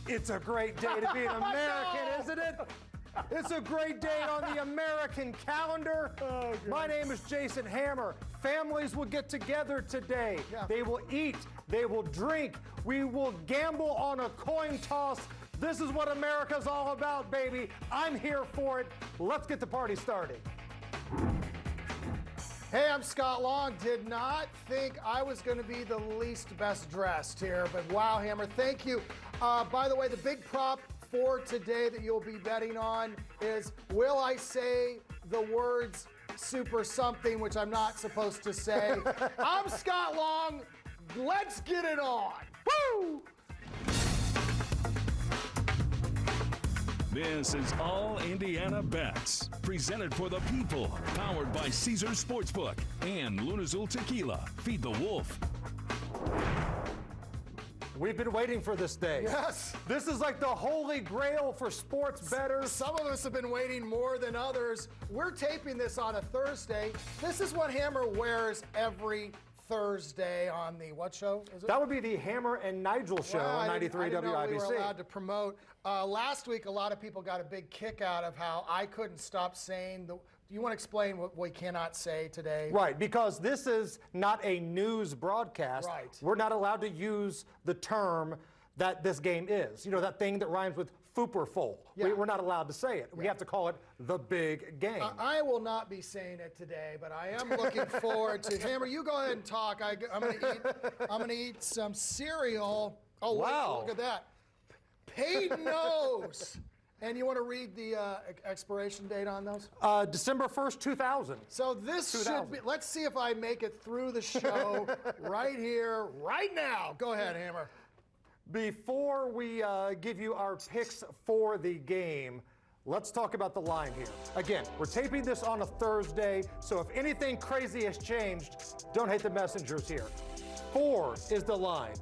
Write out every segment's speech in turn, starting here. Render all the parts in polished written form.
It's a great day to be an American, isn't it? It's a great day on the American calendar. My name is Jason Hammer. Families will get together today. They will eat. They will drink. We will gamble on a coin toss. This is what America's all about, baby. I'm here for it. Let's get the party started. Hey, I'm Scott Long. Did not think I was going to be the least best dressed here, but wow, Hammer, thank you. By the way, the big prop for today that you'll be betting on is, will I say the words super something, which I'm not supposed to say. I'm Scott Long. Let's get it on. Woo! This is All Indiana Bets, presented for the people, powered by Caesars Sportsbook and Old Tequila. Feed the wolf. We've been waiting for this day. Yes. This is like the holy grail for sports bettors. Some of us have been waiting more than others. We're taping this on a Thursday. This is what Hammer wears every Thursday on the what show is it? That would be the Hammer and Nigel show on 93 I didn't know WIBC. we were allowed to promote. Last week, a lot of people got a big kick out of how I couldn't stop saying the. Do you want to explain what we cannot say today? Right, because this is not a news broadcast. Right. We're not allowed to use the term that this game is. You know, that thing that rhymes with fooperful. Yeah. We're not allowed to say it. We have to call it the big game. I will not be saying it today, but I am looking forward to Hammer. You go ahead and talk. I'm gonna eat some cereal. Oh wow! Wait, look at that. Paid nose. And you want to read the expiration date on those? December 1st, 2000. So this should be, let's see if I make it through the show right here, right now. Go ahead, Hammer. Before we give you our picks for the game, let's talk about the line here. Again, we're taping this on a Thursday, so if anything crazy has changed, don't hate the messengers here. 4 is the line.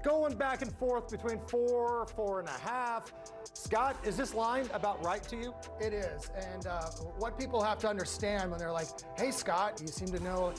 Going back and forth between 4, 4.5. Scott, is this line about right to you? It is, and what people have to understand when they're like, hey Scott, you seem to know,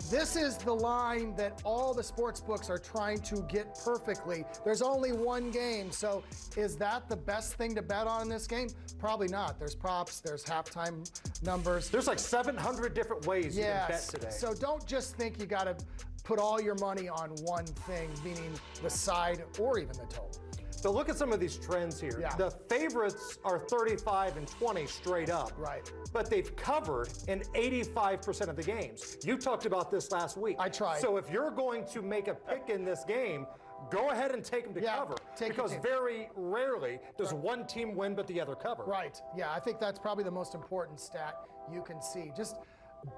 this is the line that all the sports books are trying to get perfectly. There's only one game, so is that the best thing to bet on in this game? Probably not. There's props, there's halftime numbers. There's like 700 different ways you can bet today. So don't just think you gotta put all your money on one thing, meaning the side or even the total. So look at some of these trends here. Yeah. The favorites are 35 and 20 straight up. Right. But they've covered in 85% of the games. You talked about this last week. I tried. So if you're going to make a pick in this game, go ahead and take them to cover. Because very rarely does one team win but the other cover. Right. Yeah, I think that's probably the most important stat you can see. Just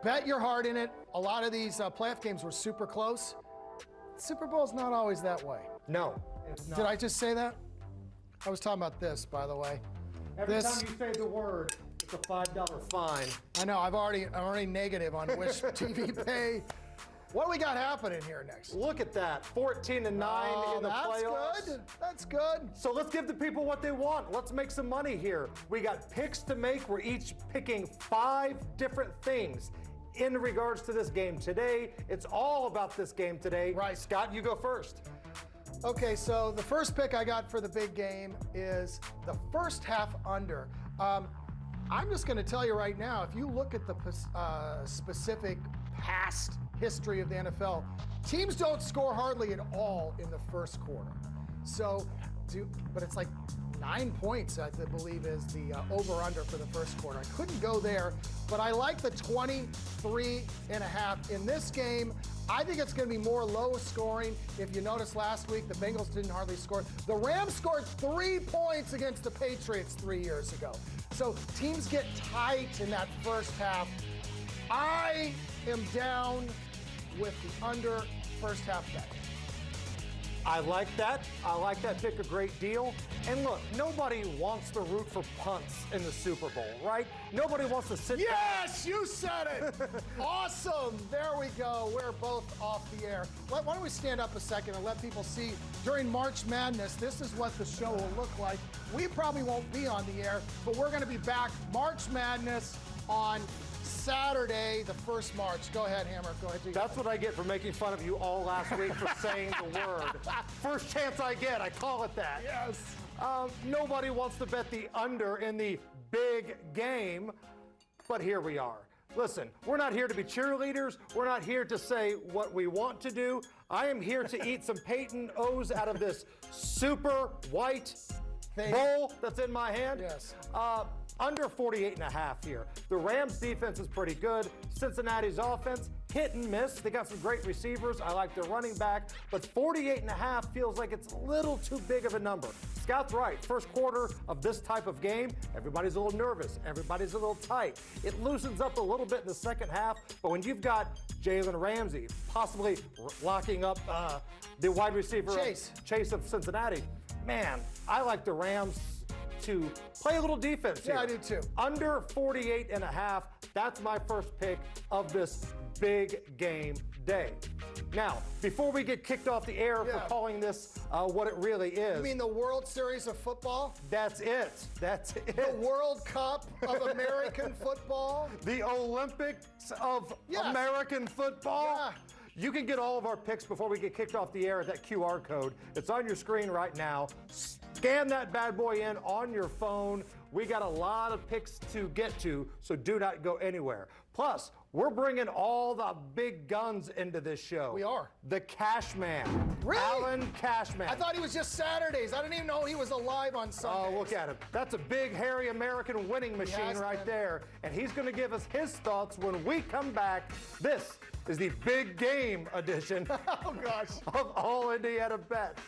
bet your heart in it. A lot of these playoff games were super close. Super Bowl's not always that way. No, it's not. Did I just say that? I was talking about this, by the way. Every time you say the word, it's a $5 fine. I know. I'm already negative on Wish TV Pay. What do we got happening here next? Look at that, 14-9 in the playoffs. That's good. That's good. So let's give the people what they want. Let's make some money here. We got picks to make. We're each picking 5 different things in regards to this game today. It's all about this game today. Right. Scott, you go first. Okay, so the first pick I got for the big game is the first half under. I'm just going to tell you right now, if you look at the specific past history of the NFL, teams don't score hardly at all in the first quarter. So, but it's like 9 points, I believe, is the over-under for the first quarter. I couldn't go there, but I like the 23.5 in this game. I think it's going to be more low scoring. If you noticed last week, the Bengals didn't hardly score. The Rams scored 3 points against the Patriots 3 years ago. So teams get tight in that first half. I am down with the under first half bet. I like that. I like that pick a great deal. And look, nobody wants to root for punts in the Super Bowl, right? Nobody wants to sit Yes, you said it. Awesome. There we go. We're both off the air. Why don't we stand up a second and let people see during March Madness, this is what the show will look like. We probably won't be on the air, but we're going to be back March Madness on Saturday, the 1st March. Go ahead, Hammer. Go ahead. That's what I get for making fun of you all last week for saying the word. First chance I get, I call it that. Yes. Nobody wants to bet the under in the big game, but here we are. Listen, we're not here to be cheerleaders. We're not here to say what we want to do. I am here to eat some Peyton O's out of this super white bowl that's in my hand. Yes. Under 48.5 here. The Rams defense is pretty good. Cincinnati's offense, hit and miss. They got some great receivers. I like their running back, but 48.5 feels like it's a little too big of a number. Scout's right. First quarter of this type of game, everybody's a little nervous. Everybody's a little tight. It loosens up a little bit in the second half, but when you've got Jalen Ramsey possibly locking up the wide receiver Chase of Cincinnati, man, I like the Rams to play a little defense here. Yeah, I do too. Under 48.5, that's my first pick of this big game day. Now, before we get kicked off the air for calling this what it really is. You mean the World Series of football? That's it. That's it. The World Cup of American football? The Olympics of American football? Yeah. You can get all of our picks before we get kicked off the air at that QR code. It's on your screen right now. Scan that bad boy in on your phone. We got a lot of picks to get to, so do not go anywhere. Plus, we're bringing all the big guns into this show. We are. The Cashman. Really? Alan Cashman. I thought he was just Saturdays. I didn't even know he was alive on Sundays. Oh, look at him. That's a big, hairy American winning machine right there. And he's going to give us his thoughts when we come back. This is the big game edition of All Indiana Bets.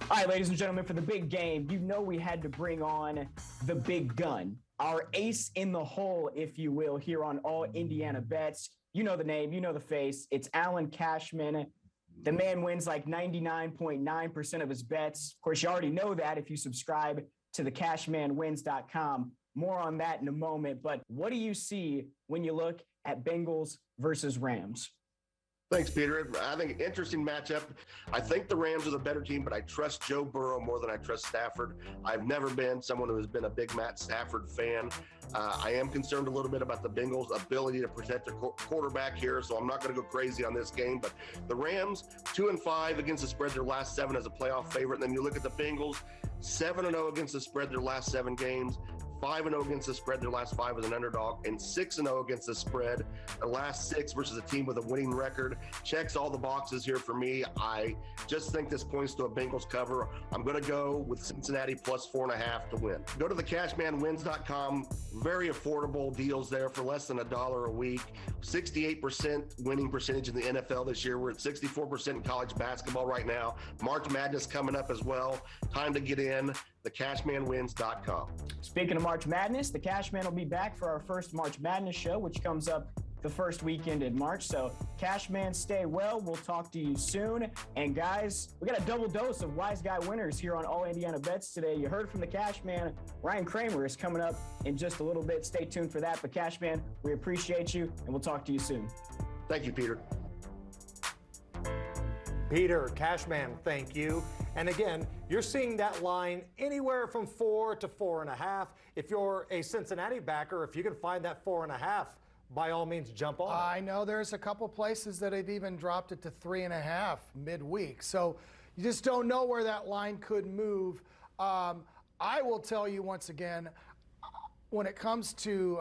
All right, ladies and gentlemen, for the big game, you know we had to bring on the big gun, our ace in the hole, if you will, here on All Indiana Bets. You know the name, you know the face. It's Alan Cashman. The man wins like 99.9% of his bets. Of course, you already know that if you subscribe to the cashmanwins.com. More on that in a moment. But what do you see when you look at Bengals versus Rams? Thanks, Peter. I think interesting matchup. I think the Rams are the better team, but I trust Joe Burrow more than I trust Stafford. I've never been someone who has been a big Matt Stafford fan. I am concerned a little bit about the Bengals' ability to protect their quarterback here, so I'm not going to go crazy on this game. But the Rams, 2-5 against the spread their last 7 as a playoff favorite. And then you look at the Bengals, 7-0 against the spread their last 7 games. 5-0 against the spread their last 5 as an underdog, and 6-0 against the spread the last 6 versus a team with a winning record. Checks all the boxes here for me. I just think this points to a Bengals cover. I'm going to go with Cincinnati plus 4.5 to win. Go to the cashmanwins.com. Very affordable deals there for less than $1 a week. 68% winning percentage in the NFL this year. We're at 64% in college basketball right now. March Madness coming up as well. Time to get in. thecashmanwins.com. Speaking of March Madness, the Cashman will be back for our first March Madness show, which comes up the first weekend in March. So Cashman, stay well. We'll talk to you soon. And guys, we got a double dose of Wise Guy winners here on All Indiana Bets today. You heard from the Cashman. Ryan Kramer is coming up in just a little bit. Stay tuned for that. But Cashman, we appreciate you, and we'll talk to you soon. Thank you, Peter. Peter, Cashman, thank you. And again, you're seeing that line anywhere from 4 to 4.5. If you're a Cincinnati backer, if you can find that 4.5, by all means, jump on. I know there's a couple places that have even dropped it to 3.5 midweek. So you just don't know where that line could move. I will tell you once again, when it comes to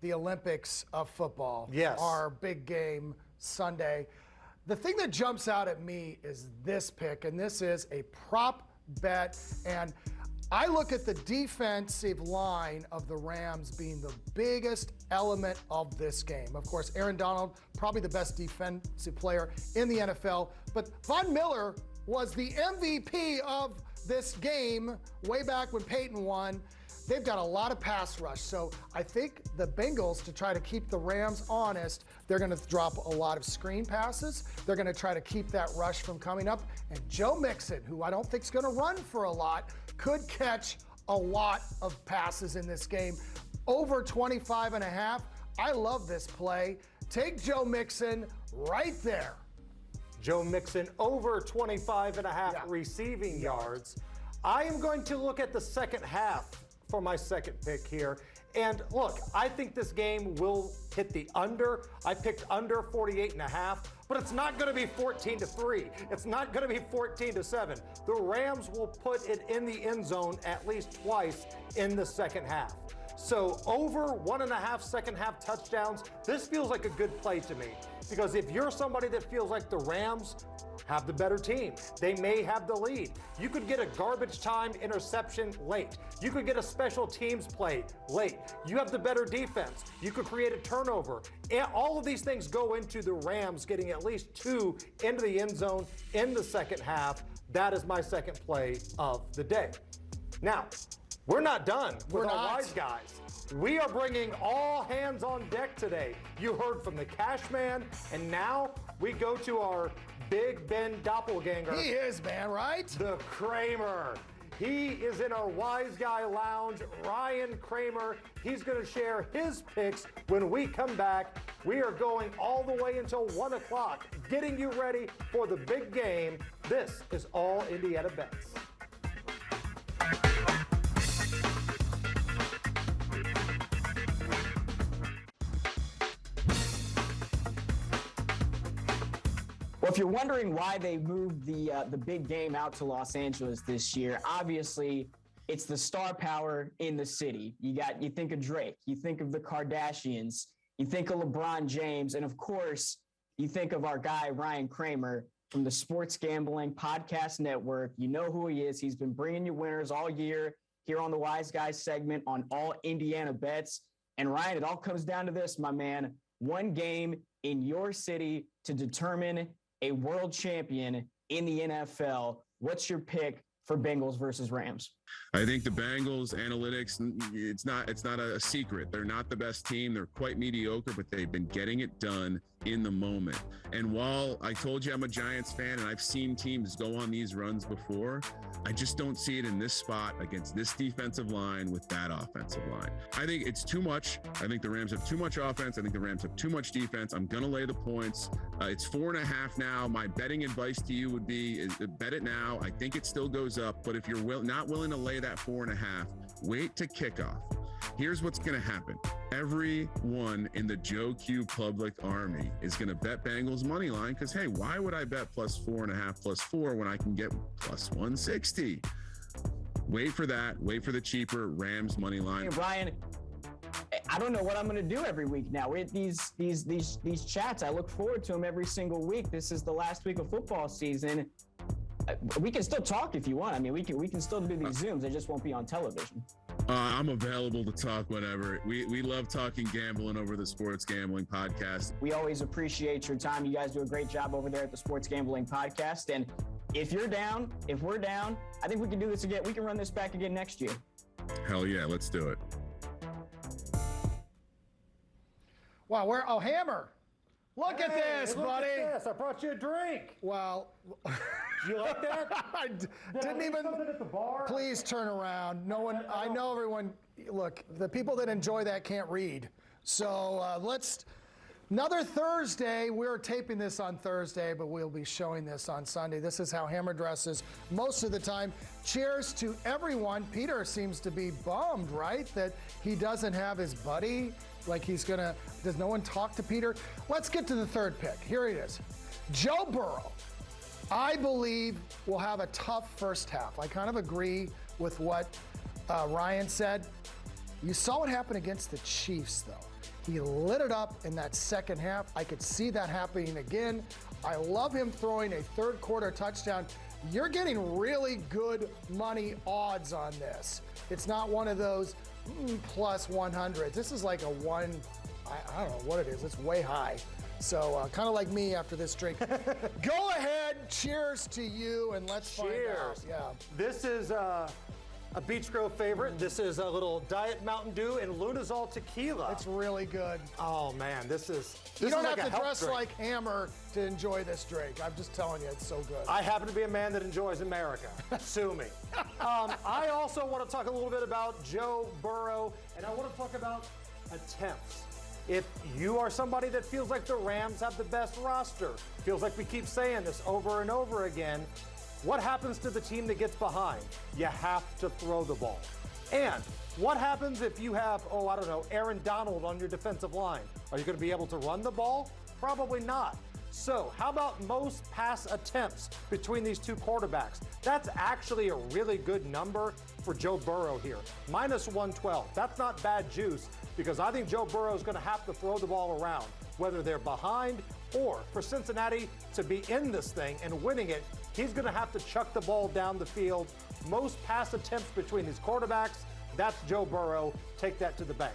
the Olympics of football, our big game Sunday, the thing that jumps out at me is this pick, and this is a prop bet. And I look at the defensive line of the Rams being the biggest element of this game. Of course, Aaron Donald, probably the best defensive player in the NFL, but Von Miller was the MVP of this game way back when Peyton won. They've got a lot of pass rush. So I think the Bengals, to try to keep the Rams honest, they're going to drop a lot of screen passes. They're going to try to keep that rush from coming up. And Joe Mixon, who I don't think is going to run for a lot, could catch a lot of passes in this game. Over 25.5. I love this play Take Joe Mixon right there. Joe Mixon over 25.5 receiving yards. I am going to look at the second half for my second pick here. And look, I think this game will hit the under. I picked under 48.5, but it's not going to be 14-3. It's not going to be 14-7. The Rams will put it in the end zone at least twice in the second half. So over 1.5 second half touchdowns, this feels like a good play to me. Because if you're somebody that feels like the Rams have the better team, they may have the lead. You could get a garbage time interception late. You could get a special teams play late. You have the better defense. You could create a turnover. And all of these things go into the Rams getting at least 2 into the end zone in the second half. That is my second play of the day. Now, we're not done with our wise guys. We are bringing all hands on deck today. You heard from the Cash Man, and now we go to our Big Ben doppelganger. He is, man, right? The Kramer. He is in our Wise Guy Lounge. Ryan Kramer. He's going to share his picks when we come back. We are going all the way until 1 o'clock, getting you ready for the big game. This is All Indiana Bets. Well, if you're wondering why they moved the big game out to Los Angeles this year, obviously it's the star power in the city. You think of Drake, you think of the Kardashians, you think of LeBron James, and of course, you think of our guy Ryan Kramer from the Sports Gambling Podcast Network. You know who he is. He's been bringing you winners all year here on the Wise Guys segment on All Indiana Bets. And Ryan, it all comes down to this, my man. One game in your city to determine a world champion in the NFL. What's your pick for Bengals versus Rams? I think the Bengals analytics, it's not a secret. They're not the best team. They're quite mediocre, but they've been getting it done in the moment. And while I told you I'm a Giants fan and I've seen teams go on these runs before, I just don't see it in this spot against this defensive line with that offensive line. I think it's too much. I think the Rams have too much offense. I think the Rams have too much defense. I'm going to lay the points. It's 4.5 now. My betting advice to you would be bet it now. I think it still goes up, but if you're not willing to lay that 4.5, wait to kickoff. Here's what's going to happen. Everyone in the Joe Q Public Army is going to bet Bengals money line because, hey, why would I bet plus 4.5, plus 4 when I can get plus 160? Wait for that. Wait for the cheaper Rams money line. Hey, Ryan, I don't know what I'm going to do every week now. We're these chats. I look forward to them every single week. This is the last week of football season. We can still talk if you want. I mean, we can still do these Zooms. They just won't be on television. I'm available to talk whenever. We love talking gambling over the Sports Gambling Podcast. We always appreciate your time. You guys do a great job over there at the Sports Gambling Podcast. And if you're down, if we're down, I think we can do this again. We can run this back again next year. Hell yeah, let's do it. Wow, Hammer. Look at this, look buddy. At this. I brought you a drink. Well, You like that? I didn't even. At the bar? Please turn around. No one. I know everyone. Look, the people that enjoy that can't read. So let's. Another Thursday. We're taping this on Thursday, but we'll be showing this on Sunday. This is how Hammer dresses most of the time. Cheers to everyone. Peter seems to be bummed, right, that he doesn't have his buddy. Like he's gonna. Does no one talk to Peter? Let's get to the third pick. Here he is. Joe Burrow, I believe, will have a tough first half. I kind of agree with what Ryan said. You saw what happened against the Chiefs, though. He lit it up in that second half. I could see that happening again. I love him throwing a third quarter touchdown. You're getting really good money odds on this. It's not one of those plus 100s. This is like a one, I don't know what it is. It's way high. So kind of like me after this drink. Go ahead, cheers to you, and let's find out. Yeah. This is a Beach Grove favorite. This is a little Diet Mountain Dew and Luna's Old Tequila. It's really good. Oh man, this is. You don't like have to dress drink. like Hammer to enjoy this drink. I'm just telling you, it's so good. I happen to be a man that enjoys America. Sue me. I also want to talk a little bit about Joe Burrow, and I want to talk about attempts. if you are somebody that feels like the Rams have the best roster, feels like we keep saying this over and over again, what happens to the team that gets behind? You have to throw the ball. And what happens if you have, I don't know, Aaron Donald on your defensive line? Are you going to be able to run the ball? Probably not. So how about most pass attempts between these two quarterbacks? That's actually a really good number for Joe Burrow here. Minus 112. That's not bad juice because I think Joe Burrow is going to have to throw the ball around, whether they're behind or for Cincinnati to be in this thing and winning it, he's going to have to chuck the ball down the field. Most pass attempts between these quarterbacks, that's Joe Burrow. Take that to the bank.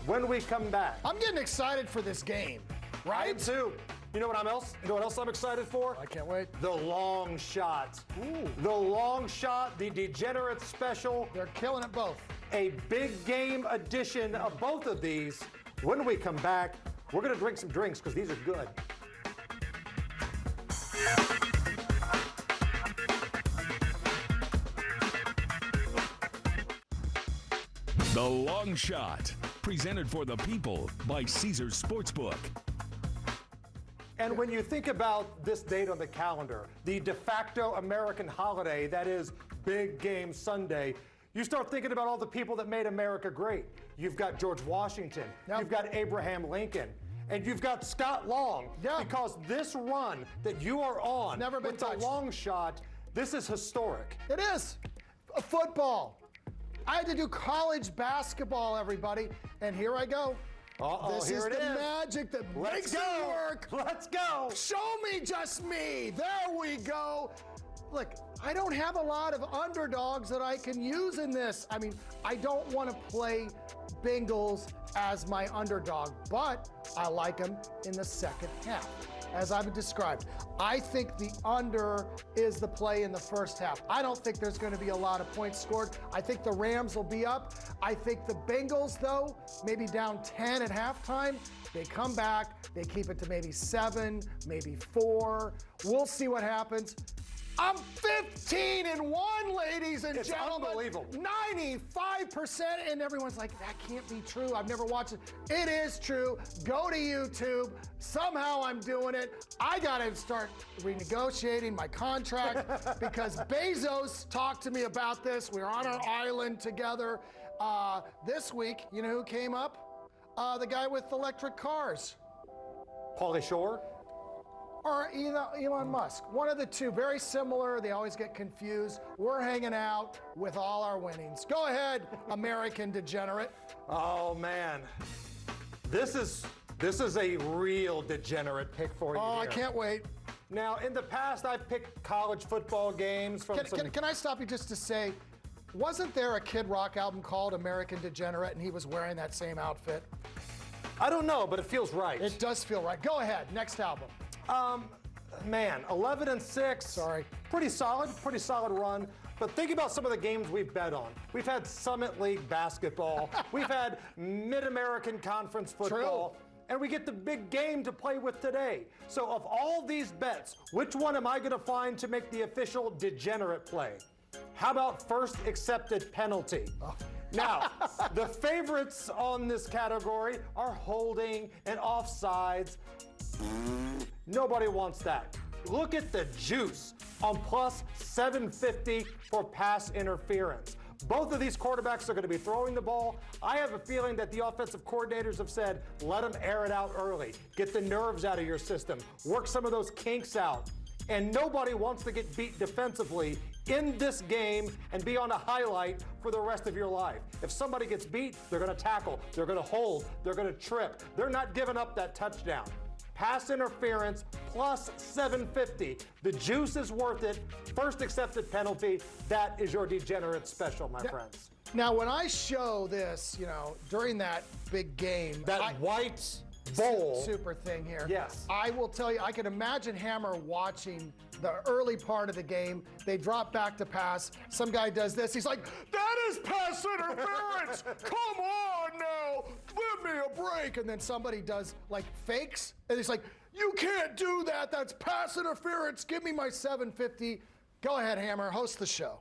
When we come back, I'm getting excited for this game, I right? am too. You know what else I'm excited for? I can't wait. The long shot. Ooh. The long shot, the degenerate special. They're killing it both. A big game edition of both of these. When we come back, we're going to drink some drinks because these are good. The Long Shot, presented for the people by Caesars Sportsbook. And when you think about this date on the calendar, the de facto American holiday that is Big Game Sunday, you start thinking about all the people that made America great. You've got George Washington, you've got Abraham Lincoln, and you've got Scott Long. Yeah. Because this run that you are on Never been with the touched. long shot, this is historic. It is. Football. I had to do college basketball, everybody, and here I go. This here is it the is. magic that Let's makes go. it work. Let's go. Show me just me. There we go. Look, I don't have a lot of underdogs that I can use in this. I mean, I don't want to play Bengals as my underdog, but I like them in the second half, as I've described. I think the under is the play in the first half. I don't think there's going to be a lot of points scored. I think the Rams will be up. I think the Bengals, though, maybe down 10 at halftime. They come back, they keep it to maybe 7, maybe 4. We'll see what happens. I'm 15-1, ladies and gentlemen. Unbelievable. 95%, and everyone's like, that can't be true. I've never watched it. It is true. Go to YouTube. Somehow I'm doing it. I got to start renegotiating my contract because Bezos talked to me about this. We were on our island together. This week, you know who came up? The guy with electric cars. Pauly Shore. Or Elon Musk. One of the two, very similar. They always get confused. We're hanging out with all our winnings. Go ahead, American degenerate. Oh man, this is a real degenerate pick for you. Oh, I here. can't wait. Now, in the past, I've picked college football games from Can I stop you just to say, wasn't there a Kid Rock album called American Degenerate and he was wearing that same outfit? I don't know, but it feels right. It does feel right. Go ahead, next album. Man, 11-6. Sorry. Pretty solid run. But think about some of the games we've bet on. We've had Summit League basketball. We've had Mid-American Conference football. True. And we get the big game to play with today. So of all these bets, which one am I going to find to make the official degenerate play? How about first accepted penalty? Now, the favorites on this category are holding and offsides. Nobody wants that. Look at the juice on plus 750 for pass interference. Both of these quarterbacks are going to be throwing the ball. I have a feeling that the offensive coordinators have said, let them air it out early. Get the nerves out of your system. Work some of those kinks out. And nobody wants to get beat defensively in this game and be on a highlight for the rest of your life. If somebody gets beat, they're going to tackle, they're going to hold, they're going to trip. They're not giving up that touchdown. Pass interference plus 750. The juice is worth it. First accepted penalty. That is your degenerate special, my friends. Now, when I show this, during that big game, That white bowl. super thing here. Yes. I will tell you, I can imagine Hammer watching the early part of the game. They drop back to pass. Some guy does this. He's like, that is pass interference. Come on now. Give me a break. And then somebody does like fakes. And he's like, you can't do that. That's pass interference. Give me my 750. Go ahead, Hammer. Host the show.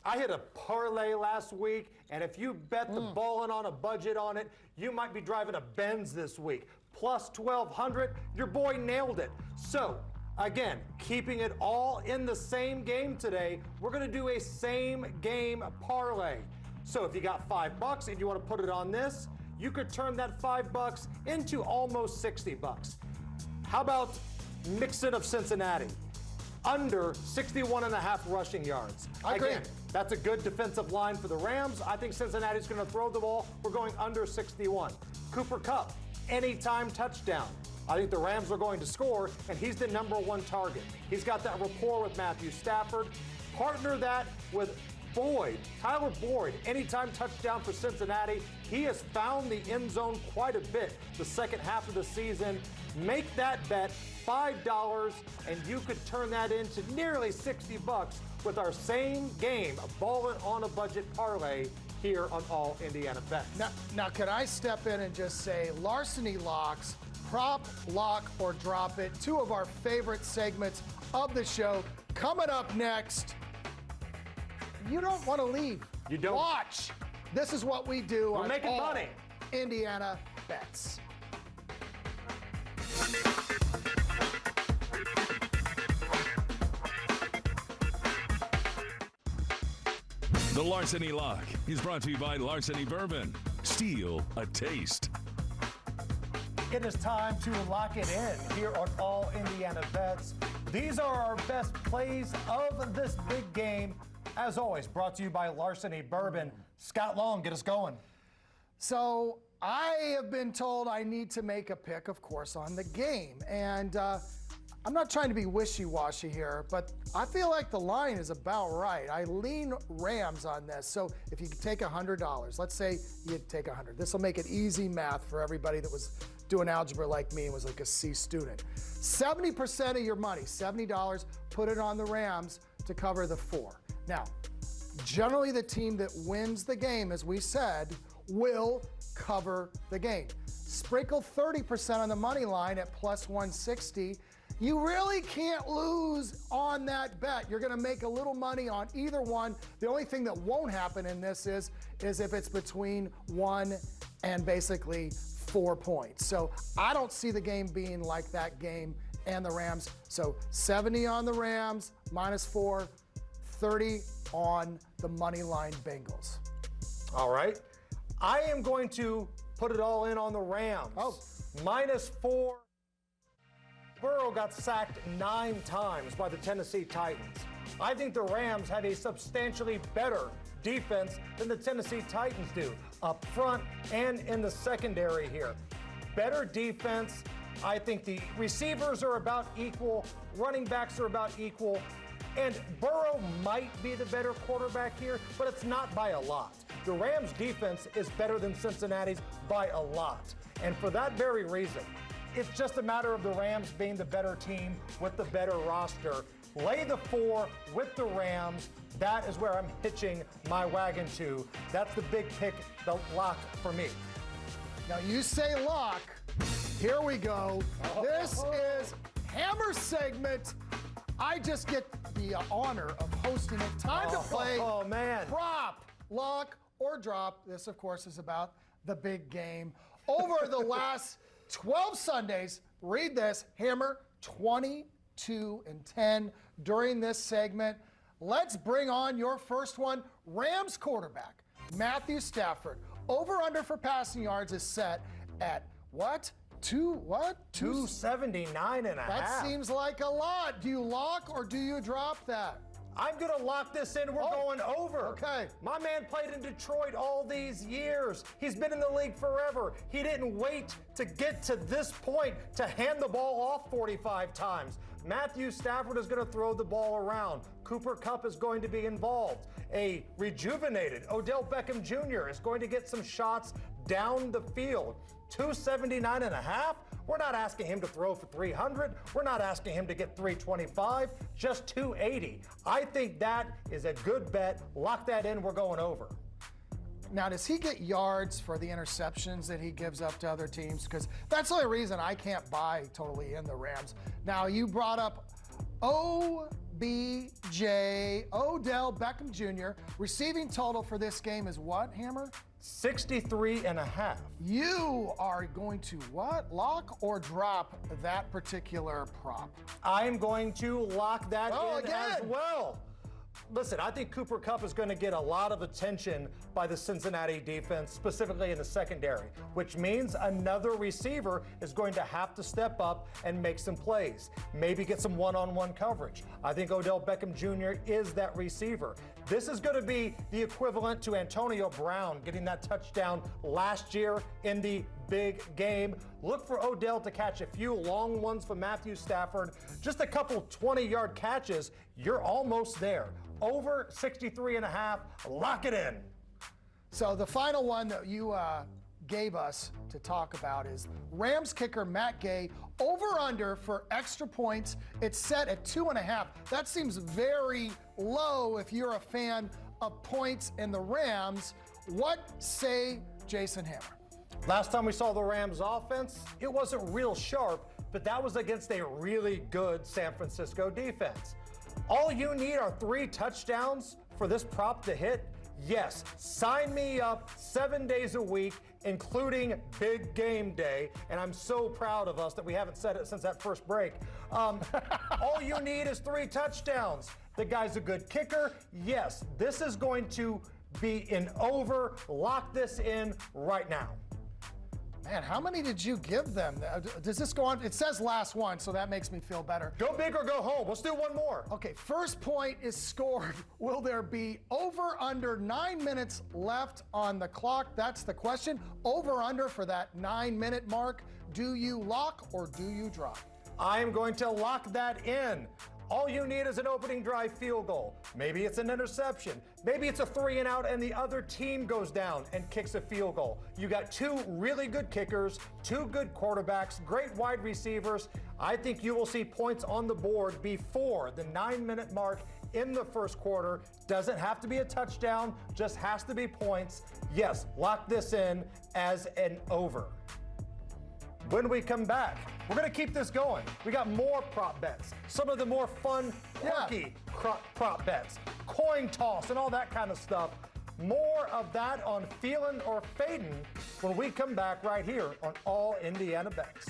I hit a parlay last week, and if you bet the ballin' on a budget on it, you might be driving a Benz this week. Plus 1,200, your boy nailed it. So, again, keeping it all in the same game today, we're gonna do a same game parlay. So if you got $5 and you wanna put it on this, you could turn that $5 into almost $60. How about Mixon of Cincinnati? Under 61.5 rushing yards. I agree. Again, that's a good defensive line for the Rams. I think Cincinnati's going to throw the ball. We're going under 61. Cooper Kupp, anytime touchdown. I think the Rams are going to score, and he's the #1 target. He's got that rapport with Matthew Stafford. Partner that with Boyd, Tyler Boyd, anytime touchdown for Cincinnati. He has found the end zone quite a bit the second half of the season. Make that bet, $5, and you could turn that into nearly $60 with our same game, a ballin' on a budget parlay here on All Indiana Bets. Now, can I step in and just say, Larceny Locks, prop, lock, or drop it, two of our favorite segments of the show. Coming up next, you don't want to leave. You don't. Watch. This is what we do We're on making All money. Indiana Bets. The Larceny Lock is brought to you by Larceny Bourbon. Steal a taste. It is time to lock it in here on All Indiana Bets. These are our best plays of this big game. As always, brought to you by Larceny Bourbon. Scott Long, get us going. So I have been told I need to make a pick, of course, on the game. And I'm not trying to be wishy-washy here, but I feel like the line is about right. I lean Rams on this. So if you could take $100, let's say you take 100. This will make it easy math for everybody that was doing algebra like me and was like a C student. 70% of your money, $70, put it on the Rams to cover the 4. Now, generally the team that wins the game, as we said, will cover the game. Sprinkle 30% on the money line at plus 160. You really can't lose on that bet. You're going to make a little money on either one. The only thing that won't happen in this is if it's between 1 and basically 4 points. So I don't see the game being like that game and the Rams. So 70 on the Rams, minus 4, 30 on the money line Bengals. All right. I am going to put it all in on the Rams. Minus 4. Burrow got sacked 9 times by the Tennessee Titans. I think the Rams have a substantially better defense than the Tennessee Titans do, up front and in the secondary here. Better defense. I think the receivers are about equal, running backs are about equal, and Burrow might be the better quarterback here, but it's not by a lot. The Rams' defense is better than Cincinnati's by a lot. And for that very reason, it's just a matter of the Rams being the better team with the better roster. Lay the 4 with the Rams. That is where I'm hitching my wagon to. That's the big pick, the lock for me. Now you say lock. Here we go. This is Hammer segment. I just get the honor of hosting it. Time to play prop, lock, or drop. This, of course, is about the big game. Over the last 12 Sundays, read this, Hammer, 22-10 during this segment. Let's bring on your first one. Rams quarterback, Matthew Stafford. Over-under for passing yards is set at what? 279.5. That seems like a lot. Do you lock or do you drop that? I'm going to lock this in. We're going over. Okay. My man played in Detroit all these years. He's been in the league forever. He didn't wait to get to this point to hand the ball off 45 times. Matthew Stafford is going to throw the ball around. Cooper Kupp is going to be involved. A rejuvenated Odell Beckham Jr. is going to get some shots down the field. 279.5. We're not asking him to throw for 300. We're not asking him to get 325, just 280. I think that is a good bet. Lock that in. We're going over. Now, does he get yards for the interceptions that he gives up to other teams? Because that's the only reason I can't buy totally in the Rams. Now, you brought up OBJ. OBJ, Odell Beckham Jr. Receiving total for this game is what, Hammer? 63.5. You are going to what? Lock or drop that particular prop? I am going to lock that in again. as well. Listen, I think Cooper Kupp is going to get a lot of attention by the Cincinnati defense, specifically in the secondary, which means another receiver is going to have to step up and make some plays, maybe get some one-on-one coverage. I think Odell Beckham Jr. is that receiver. This is going to be the equivalent to Antonio Brown getting that touchdown last year in the big game. Look for Odell to catch a few long ones from Matthew Stafford, just a couple 20-yard catches. You're almost there. Over 63.5, lock it in. So the final one that you gave us to talk about is Rams kicker Matt Gay, over-under for extra points. It's set at 2.5. That seems very low if you're a fan of points in the Rams. What say Jason Hammer? Last time we saw the Rams offense, it wasn't real sharp, but that was against a really good San Francisco defense. All you need are 3 touchdowns for this prop to hit. Yes, sign me up 7 days a week, including big game day. And I'm so proud of us that we haven't said it since that first break. All you need is 3 touchdowns. The guy's a good kicker. Yes, this is going to be an over. Lock this in right now. Man, how many did you give them? Does this go on? It says last one, so that makes me feel better. Go big or go home. Let's do one more. Okay, first point is scored. Will there be over under 9 minutes left on the clock? That's the question. Over under for that 9-minute mark. Do you lock or do you drop? I am going to lock that in. All you need is an opening drive field goal. Maybe it's an interception. Maybe it's a 3-and-out and the other team goes down and kicks a field goal. You got 2 really good kickers, 2 good quarterbacks, great wide receivers. I think you will see points on the board before the 9-minute mark in the first quarter. Doesn't have to be a touchdown, just has to be points. Yes, lock this in as an over. When we come back, we're going to keep this going. We got more prop bets, some of the more fun, quirky prop bets, coin toss, and all that kind of stuff. More of that on Feelin' or Fadin' when we come back right here on All Indiana Bets.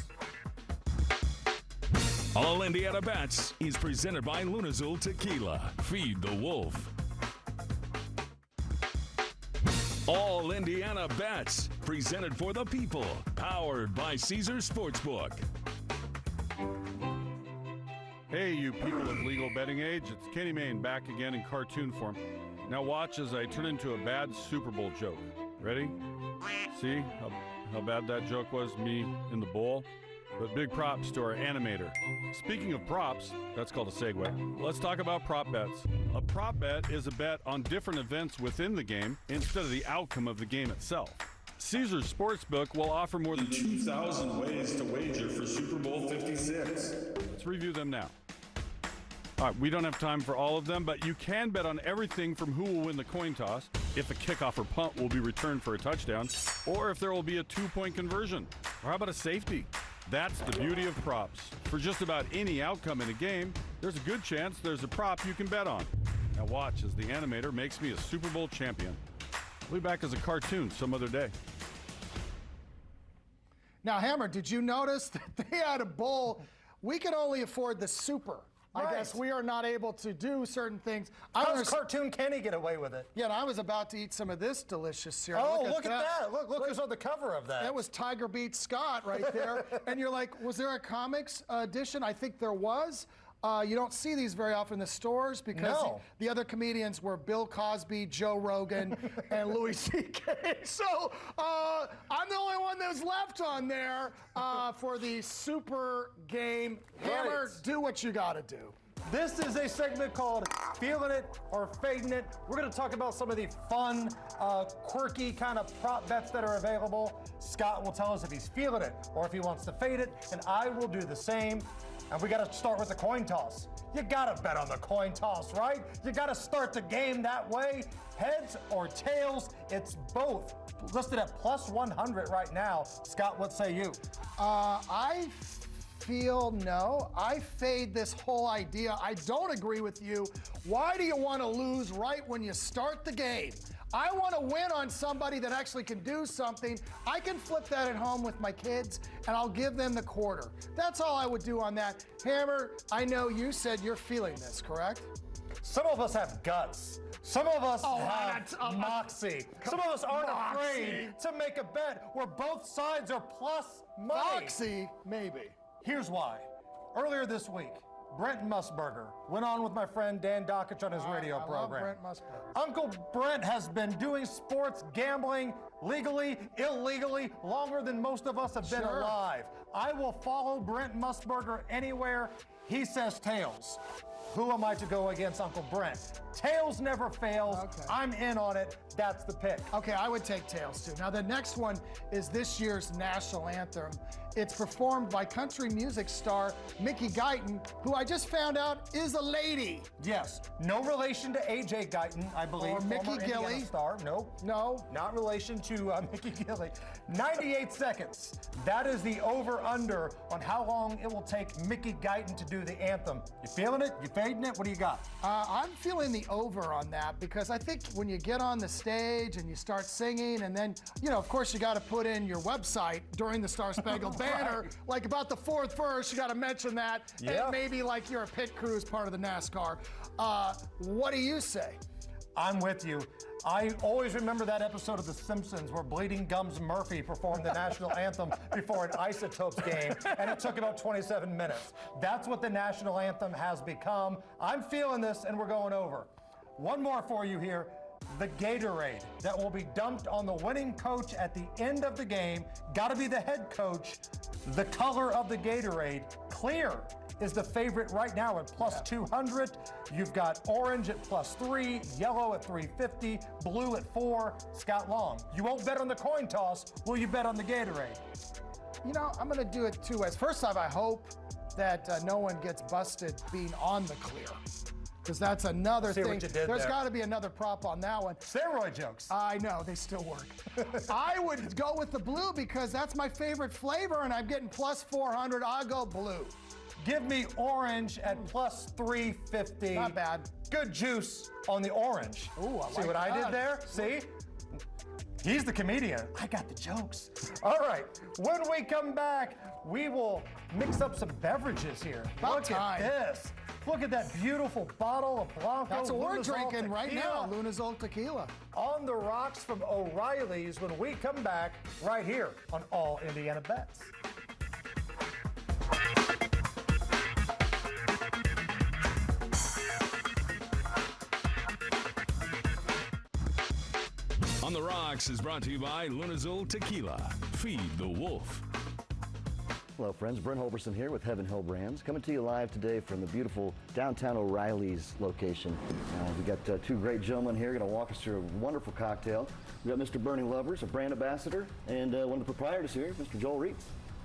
All Indiana Bets is presented by Old Tequila. Feed the Wolf. All Indiana Bets, presented for the people, powered by Caesars Sportsbook. Hey, you people of legal betting age, it's Kenny Mayne back again in cartoon form. Now watch as I turn into a bad Super Bowl joke. Ready? See how bad that joke was, me in the bowl? But big props to our animator. Speaking of props, that's called a segue. Let's talk about prop bets. A prop bet is a bet on different events within the game instead of the outcome of the game itself. Caesars Sportsbook will offer more than 2,000 ways to wager for Super Bowl 56. Let's review them now. All right, we don't have time for all of them, but you can bet on everything from who will win the coin toss, if a kickoff or punt will be returned for a touchdown, or if there will be a 2-point conversion, or how about a safety? That's the beauty of props. For just about any outcome in a game, there's a good chance there's a prop you can bet on. Now watch as the animator makes me a Super Bowl champion. I'll be back as a cartoon some other day. Now, Hammer, did you notice that they had a bowl? We can only afford the super. Right. I guess we are not able to do certain things. How does Cartoon Kenny get away with it? Yeah, and I was about to eat some of this delicious cereal. Oh, look at that. Look who's on the cover of that. That was Tiger Beats Scott right there. And you're like, was there a comics edition? I think there was. You don't see these very often in the stores because the other comedians were Bill Cosby, Joe Rogan, and Louis C.K. So I'm the only one that's left on there for the super game. Hammer, do what you got to do. This is a segment called Feeling It or Fading It. We're going to talk about some of the fun, quirky kind of prop bets that are available. Scott will tell us if he's feeling it or if he wants to fade it, and I will do the same. And we got to start with the coin toss. You got to bet on the coin toss, right? You got to start the game that way. Heads or tails, it's both. Listed at plus 100 right now. Scott, what say you? I feel no. I fade this whole idea. I don't agree with you. Why do you want to lose right when you start the game? I want to win on somebody that actually can do something. I can flip that at home with my kids, and I'll give them the quarter. That's all I would do on that. Hammer, I know you said you're feeling this, correct? Some of us have guts. Some of us have moxie. Some of us aren't afraid to make a bet where both sides are plus money. Moxie, maybe. Here's why. Earlier this week, Brent Musburger went on with my friend Dan Dockich on his radio program. Brent Musburger. Uncle Brent has been doing sports gambling legally, illegally, longer than most of us have been alive. I will follow Brent Musburger anywhere he says tails. Who am I to go against Uncle Brent? Tails never fails. Okay. I'm in on it. That's the pick. Okay, I would take tails too. Now the next one is this year's national anthem. It's performed by country music star Mickey Guyton, who I just found out is a lady. Yes, no relation to AJ Guyton, I believe. Or Mickey former Gilly. Indiana star. Nope. No. Not relation to Mickey Gilly. 98 seconds. That is the over-under on how long it will take Mickey Guyton to do the anthem. You feeling it? You fading it? What do you got? I'm feeling the over on that because I think when you get on the stage and you start singing and then, you know, of course you got to put in your website during the Star Spangled Banner, like about the fourth verse, you got to mention that. Yeah. And maybe like you're a pit crew as part of the NASCAR. What do you say? I'm with you. I always remember that episode of The Simpsons where Bleeding Gums Murphy performed the national anthem before an Isotopes game, and it took about 27 minutes. That's what the national anthem has become. I'm feeling this, and we're going over. One more for you here. The Gatorade that will be dumped on the winning coach at the end of the game. Got to be the head coach. The color of the Gatorade, clear, is the favorite right now at plus 200. You've got orange at plus 3, yellow at 350, blue at 4. Scott Long, you won't bet on the coin toss. Will you bet on the Gatorade? You know, I'm going to do it two ways. First off, I hope that no one gets busted being on the clear. Because that's another See thing. what you did There's there. got to be another prop on that one. Steroid jokes. I know, they still work. I would go with the blue because that's my favorite flavor and I'm getting plus 400. I'll go blue. Give me orange at plus 350. Not bad. Good juice on the orange. Ooh, I See like what I that. did there? See? He's the comedian. I got the jokes. All right. When we come back, we will mix up some beverages here. About Look time. at this. Look at that beautiful bottle of Blanco. That's what we're Luna's Old drinking right now, Tequila. Luna's Old Tequila. On the rocks from O'Reilly's when we come back right here on All Indiana Bets. On the Rocks is brought to you by Luna's Old Tequila. Feed the wolf. Hello, friends. Brent Holberson here with Heaven Hill Brands, coming to you live today from the beautiful downtown O'Reilly's location. We got two great gentlemen here going to walk us through a wonderful cocktail. We got Mr. Bernie Lovers, a brand ambassador, and one of the proprietors here, Mr. Joel Reed.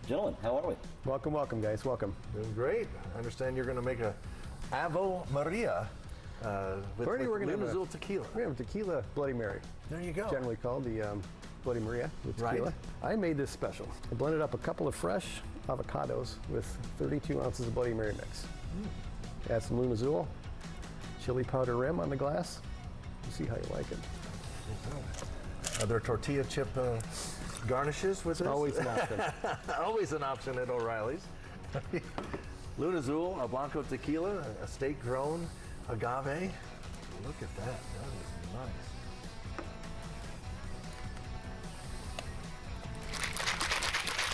Gentlemen, how are we? Welcome, guys. Welcome. Doing great. I understand you're going to make a Ave Maria with Bernie, we're going to Luna's have Old Tequila. We're going to have tequila Bloody Mary. There you go. Generally called the Bloody Maria with tequila. Right. I made this special. I blended up a couple of fresh avocados with 32 ounces of Bloody Mary mix. Add some Luna Azul, chili powder rim on the glass. You see how you like it. Are there tortilla chip garnishes with this? Always an option. Always an option at O'Reilly's. Luna Azul, a Blanco tequila, a state grown agave. Look at that. That is nice.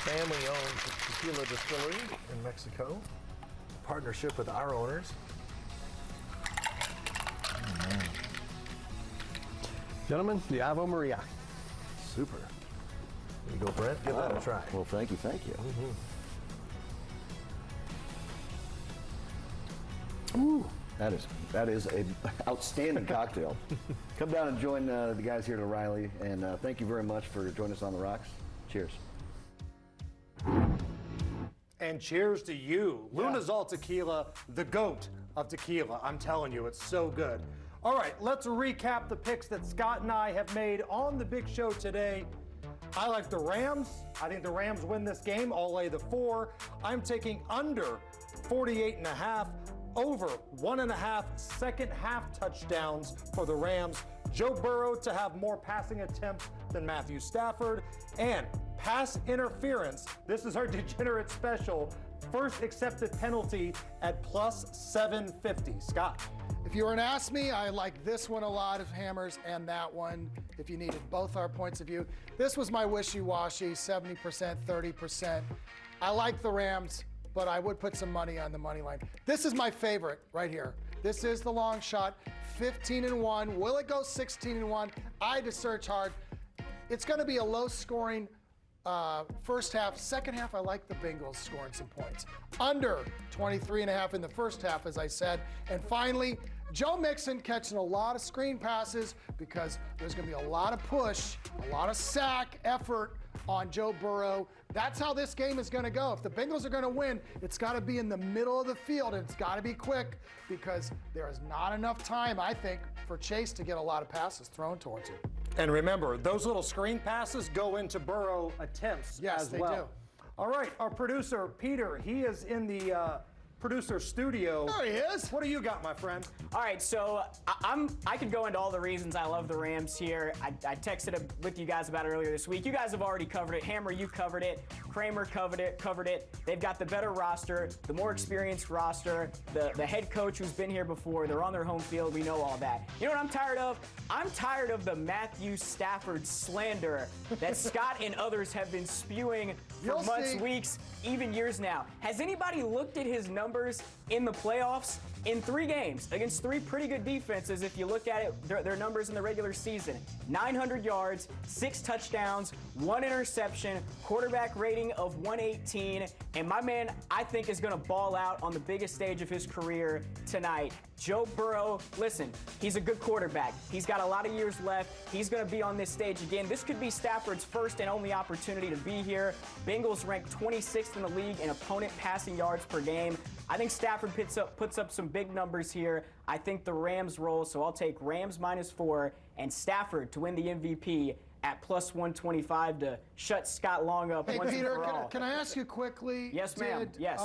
Family-owned tequila distillery in Mexico. Partnership with our owners. Gentlemen, the Ave Maria. Super. There you go, Brent. Give that a try. Well, thank you, thank you. Ooh, that is a outstanding cocktail. Come down and join the guys here at O'Reilly, and thank you very much for joining us on the Rocks. Cheers. And cheers to you. Luna's All Tequila, the GOAT of tequila. I'm telling you, it's so good. All right, let's recap the picks that Scott and I have made on the big show today. I like the Rams. I think the Rams win this game. I'll lay the 4. I'm taking under 48.5, over 1.5 second half touchdowns for the Rams. Joe Burrow to have more passing attempts than Matthew Stafford, and pass interference. This is our degenerate special. First accepted penalty at plus 750. Scott. If you were to ask me, I like this one a lot of Hammers and that one if you needed both our points of view. This was my wishy-washy, 70%, 30%. I like the Rams, but I would put some money on the money line. This is my favorite right here. This is the long shot, 15-1. Will it go 16-1? I had to search hard. It's going to be a low-scoring first half. Second half, I like the Bengals scoring some points. Under 23.5 in the first half, as I said. And finally, Joe Mixon catching a lot of screen passes because there's going to be a lot of push, a lot of sack effort on Joe Burrow. That's how this game is going to go. If the Bengals are going to win, it's got to be in the middle of the field, and it's got to be quick because there is not enough time, I think, for Chase to get a lot of passes thrown towards him. And remember, those little screen passes go into Burrow attempts as well. Yes, they do. All right, our producer, Peter, he is in the producer studio. There he is. What do you got, my friend? All right, so I could go into all the reasons I love the Rams here. I texted with you guys about it earlier this week. You guys have already covered it. Hammer, you covered it. Kramer covered it. They've got the better roster, the more experienced roster, the head coach who's been here before. They're on their home field. We know all that. You know what I'm tired of? I'm tired of the Matthew Stafford slander that Scott and others have been spewing for months, weeks, even years now. Has anybody looked at his numbers in the playoffs? In 3 games against 3 pretty good defenses, if you look at it, their numbers in the regular season: 900 yards, 6 touchdowns, 1 interception, quarterback rating of 118, and my man, I think, is going to ball out on the biggest stage of his career tonight. Joe Burrow, listen, he's a good quarterback. He's got a lot of years left. He's going to be on this stage again. This could be Stafford's first and only opportunity to be here. Bengals ranked 26th in the league in opponent passing yards per game. I think Stafford puts up some big numbers here. I think the Rams roll, so I'll take Rams -4 and Stafford to win the MVP at plus 125 to shut Scott Long up once and for all. Can I ask you quickly? Yes, ma'am. Yes.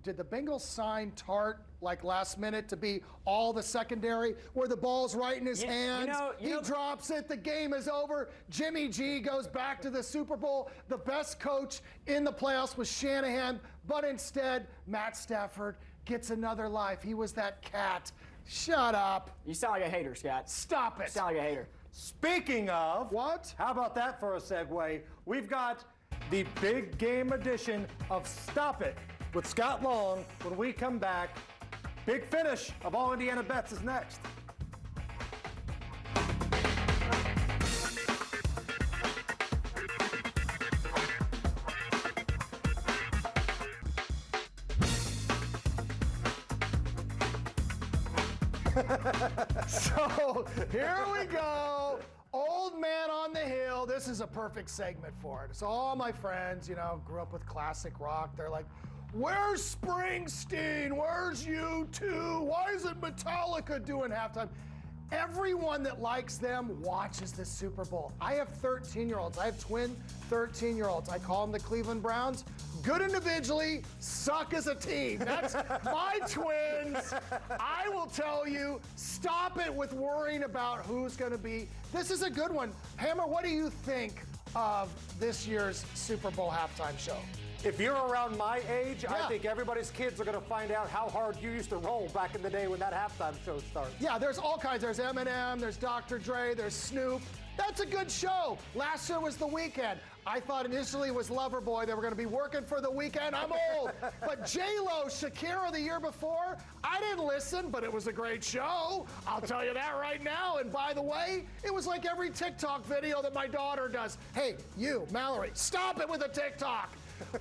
Did the Bengals sign Tart like last minute to be all the secondary where the ball's right in his hands? He drops it. The game is over. Jimmy G goes back to the Super Bowl. The best coach in the playoffs was Shanahan, but instead Matt Stafford gets another life. He was that cat. Shut up. You sound like a hater, Scott. Stop it. You sound like a hater. Speaking of, what? How about that for a segue? We've got the big game edition of Stop It with Scott Long. When we come back, big finish of All Indiana Bets is next. So here we go. Old Man on the Hill. This is a perfect segment for it. So all my friends, grew up with classic rock. They're like, where's Springsteen? Where's U2? Why isn't Metallica doing halftime? Everyone that likes them watches the Super Bowl. I have 13-year-olds. I have twin 13-year-olds. I call them the Cleveland Browns. Good individually, suck as a team. That's my twins. I will tell you, stop it with worrying about who's going to be. This is a good one. Hammer, what do you think of this year's Super Bowl halftime show? If you're around my age, I think everybody's kids are going to find out how hard you used to roll back in the day when that halftime show started. Yeah, there's all kinds. There's Eminem, there's Dr. Dre, there's Snoop. That's a good show. Last year was The Weeknd. I thought initially it was Loverboy. They were going to be working for The Weeknd. I'm old. But J-Lo, Shakira the year before, I didn't listen, but it was a great show. I'll tell you that right now. And by the way, it was like every TikTok video that my daughter does. Hey, you, Mallory, stop it with the TikTok.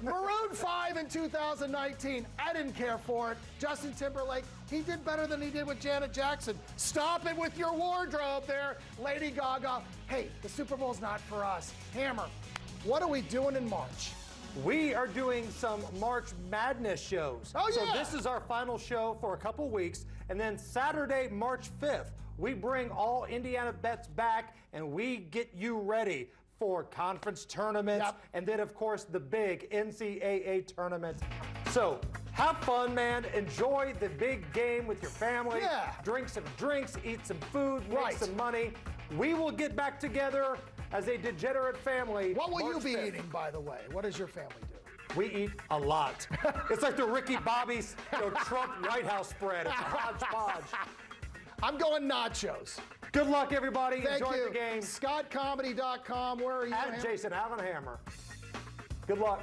Maroon 5 in 2019, I didn't care for it. Justin Timberlake, he did better than he did with Janet Jackson. Stop it with your wardrobe there, Lady Gaga. Hey, the Super Bowl's not for us. Hammer, what are we doing in March? We are doing some March Madness shows. Oh, yeah. So this is our final show for a couple weeks. And then Saturday, March 5th, we bring All Indiana Bets back and we get you ready 4 conference tournaments, and then, of course, the big NCAA tournament. So have fun, man. Enjoy the big game with your family. Yeah. Drink some drinks, eat some food, make some money. We will get back together as a degenerate family. What will you March be 5th. eating, by the way? What does your family do? We eat a lot. It's like the Ricky Bobby's Trump White House spread. It's a hodgepodge. I'm going nachos. Good luck, everybody. Thank Enjoy you. the game. ScottComedy.com. Where are you? At Jason Allen Hammer. Good luck.